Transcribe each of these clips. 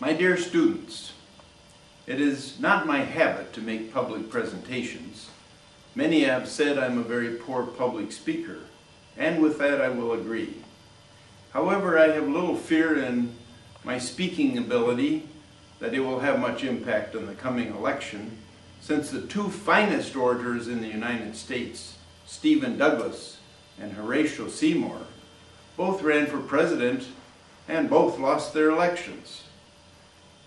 My dear students, it is not my habit to make public presentations. Many have said I'm a very poor public speaker, and with that I will agree. However, I have little fear in my speaking ability that it will have much impact on the coming election, since the two finest orators in the United States, Stephen Douglas and Horatio Seymour, both ran for president and both lost their elections.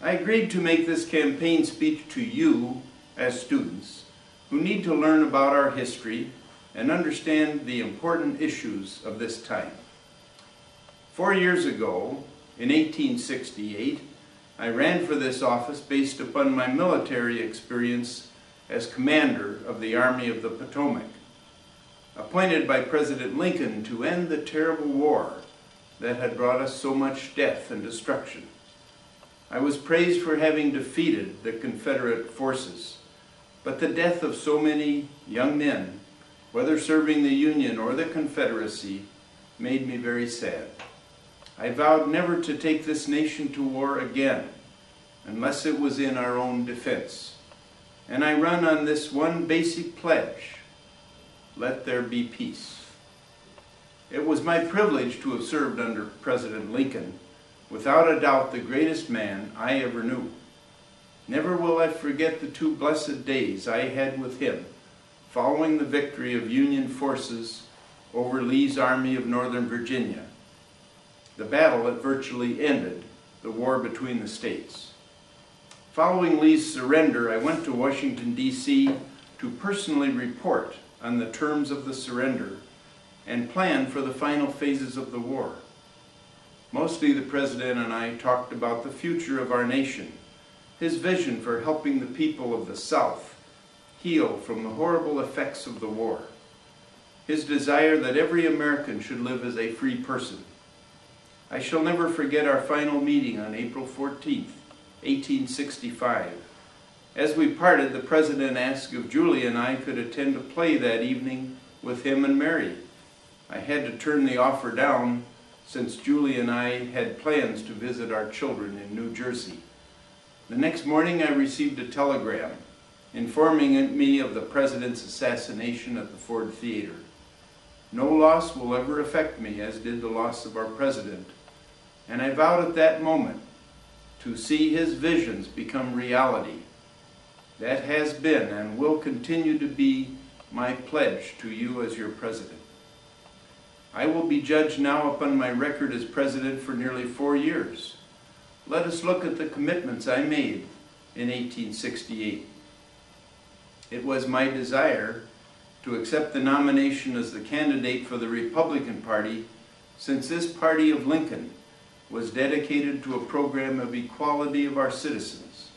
I agreed to make this campaign speech to you as students who need to learn about our history and understand the important issues of this time. 4 years ago, in 1868, I ran for this office based upon my military experience as commander of the Army of the Potomac, appointed by President Lincoln to end the terrible war that had brought us so much death and destruction. I was praised for having defeated the Confederate forces, but the death of so many young men, whether serving the Union or the Confederacy, made me very sad. I vowed never to take this nation to war again, unless it was in our own defense. And I run on this one basic pledge: let there be peace. It was my privilege to have served under President Lincoln, without a doubt the greatest man I ever knew. Never will I forget the 2 blessed days I had with him following the victory of Union forces over Lee's Army of Northern Virginia, the battle that virtually ended the war between the states. Following Lee's surrender, I went to Washington, D.C. to personally report on the terms of the surrender and plan for the final phases of the war. Mostly the President and I talked about the future of our nation, his vision for helping the people of the South heal from the horrible effects of the war, his desire that every American should live as a free person. I shall never forget our final meeting on April 14th, 1865. As we parted, the President asked if Julie and I could attend a play that evening with him and Mary. I had to turn the offer down since Julie and I had plans to visit our children in New Jersey. The next morning I received a telegram informing me of the President's assassination at the Ford Theater. No loss will ever affect me as did the loss of our President, and I vowed at that moment to see his visions become reality. That has been and will continue to be my pledge to you as your President. I will be judged now upon my record as President for nearly 4 years. Let us look at the commitments I made in 1868. It was my desire to accept the nomination as the candidate for the Republican Party, since this party of Lincoln was dedicated to a program of equality of our citizens,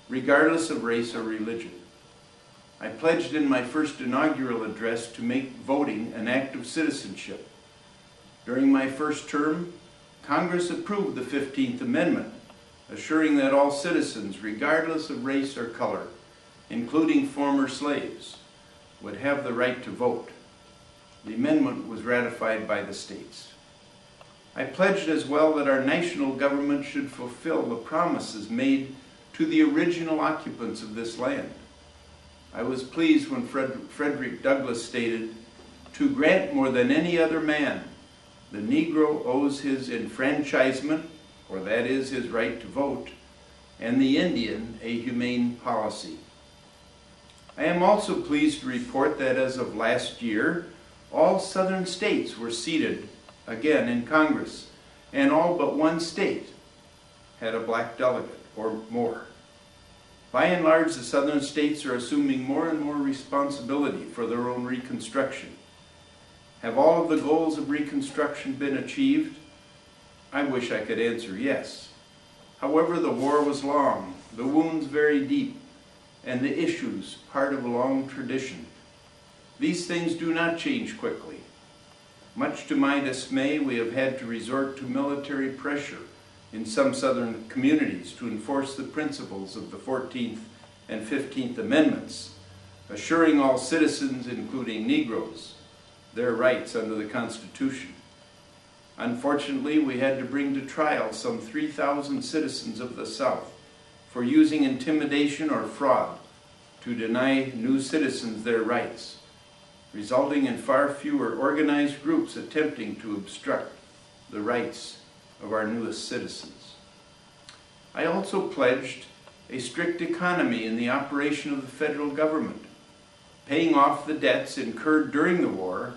regardless of race or religion. I pledged in my first inaugural address to make voting an act of citizenship. During my first term, Congress approved the 15th Amendment, assuring that all citizens, regardless of race or color, including former slaves, would have the right to vote. The amendment was ratified by the states. I pledged as well that our national government should fulfill the promises made to the original occupants of this land. I was pleased when Frederick Douglass stated, "To grant more than any other man, the Negro owes his enfranchisement, or that is his right to vote, and the Indian a humane policy." I am also pleased to report that as of last year, all southern states were seated again in Congress, and all but one state had a black delegate or more. By and large, the southern states are assuming more and more responsibility for their own reconstruction. Have all of the goals of Reconstruction been achieved? I wish I could answer yes. However, the war was long, the wounds very deep, and the issues part of a long tradition. These things do not change quickly. Much to my dismay, we have had to resort to military pressure in some southern communities to enforce the principles of the 14th and 15th Amendments, assuring all citizens, including Negroes, their rights under the Constitution. Unfortunately, we had to bring to trial some 3,000 citizens of the South for using intimidation or fraud to deny new citizens their rights, resulting in far fewer organized groups attempting to obstruct the rights of our newest citizens. I also pledged a strict economy in the operation of the federal government, paying off the debts incurred during the war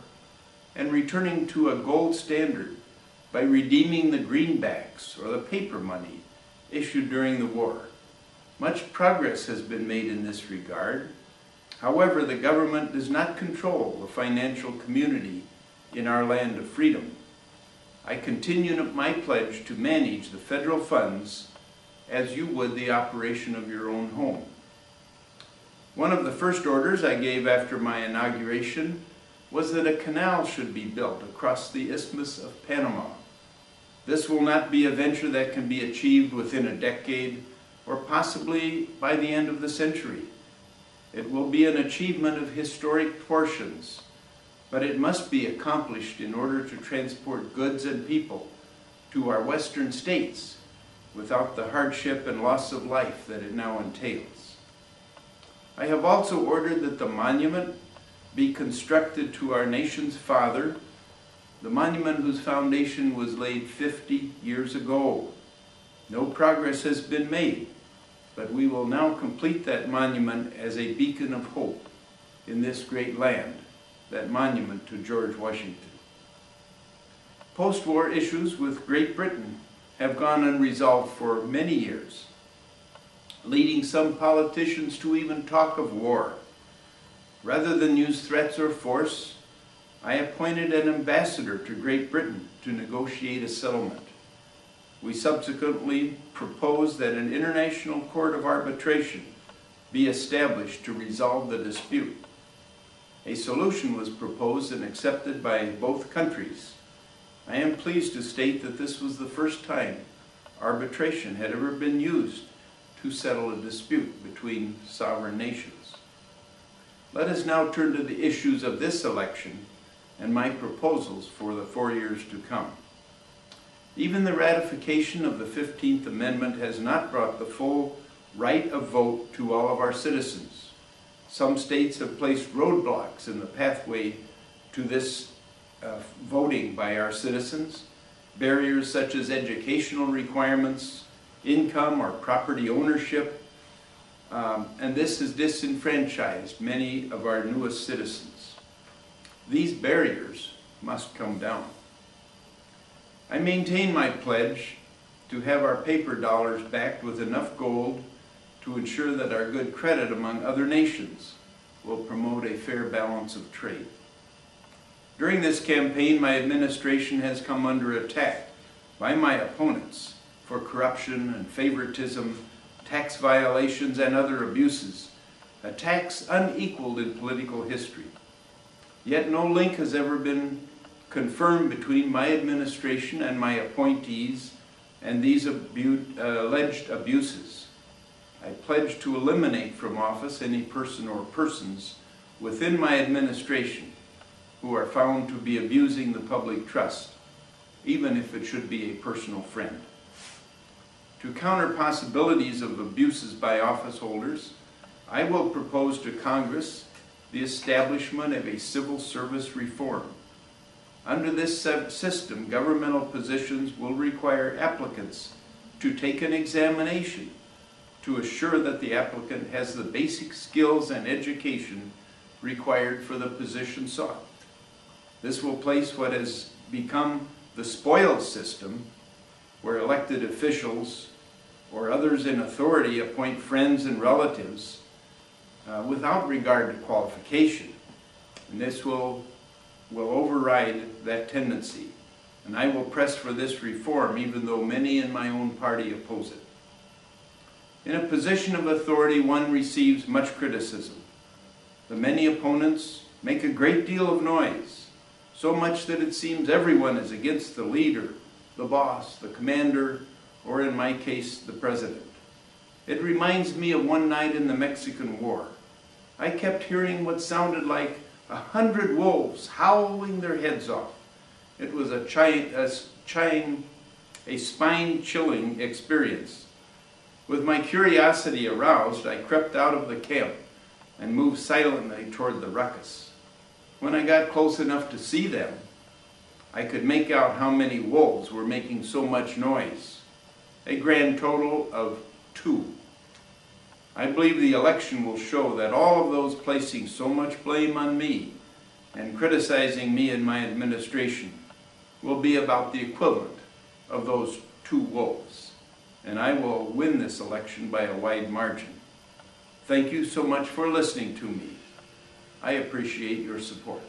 and returning to a gold standard by redeeming the greenbacks or the paper money issued during the war. Much progress has been made in this regard. However, the government does not control the financial community in our land of freedom. I continue my pledge to manage the federal funds as you would the operation of your own home. One of the first orders I gave after my inauguration was that a canal should be built across the Isthmus of Panama. This will not be a venture that can be achieved within a decade or possibly by the end of the century. It will be an achievement of historic proportions, but it must be accomplished in order to transport goods and people to our western states without the hardship and loss of life that it now entails. I have also ordered that the monument be constructed to our nation's father, the monument whose foundation was laid 50 years ago. No progress has been made, but we will now complete that monument as a beacon of hope in this great land, that monument to George Washington. Post-war issues with Great Britain have gone unresolved for many years, leading some politicians to even talk of war. Rather than use threats or force, I appointed an ambassador to Great Britain to negotiate a settlement. We subsequently proposed that an international court of arbitration be established to resolve the dispute. A solution was proposed and accepted by both countries. I am pleased to state that this was the first time arbitration had ever been used to settle a dispute between sovereign nations. Let us now turn to the issues of this election and my proposals for the 4 years to come. Even the ratification of the 15th Amendment has not brought the full right of vote to all of our citizens. Some states have placed roadblocks in the pathway to this voting by our citizens, barriers such as educational requirements, income or property ownership, and this has disenfranchised many of our newest citizens. These barriers must come down. I maintain my pledge to have our paper dollars backed with enough gold to ensure that our good credit among other nations will promote a fair balance of trade. During this campaign, my administration has come under attack by my opponents for corruption and favoritism, tax violations, and other abuses, attacks unequaled in political history. Yet no link has ever been confirmed between my administration and my appointees and these alleged abuses. I pledge to eliminate from office any person or persons within my administration who are found to be abusing the public trust, even if it should be a personal friend. To counter possibilities of abuses by office holders, I will propose to Congress the establishment of a civil service reform. Under this system, governmental positions will require applicants to take an examination to assure that the applicant has the basic skills and education required for the position sought. This will place what has become the spoils system, where elected officials or others in authority appoint friends and relatives without regard to qualification. And this will override that tendency. And I will press for this reform, even though many in my own party oppose it. In a position of authority, one receives much criticism. The many opponents make a great deal of noise, so much that it seems everyone is against the leader, the boss, the commander, or in my case, the president. It reminds me of one night in the Mexican War. I kept hearing what sounded like 100 wolves howling their heads off, It was a spine-chilling experience. With my curiosity aroused, I crept out of the camp and moved silently toward the ruckus. When I got close enough to see them, I could make out how many wolves were making so much noise, a grand total of 2. I believe the election will show that all of those placing so much blame on me and criticizing me and my administration will be about the equivalent of those 2 wolves, and I will win this election by a wide margin. Thank you so much for listening to me. I appreciate your support.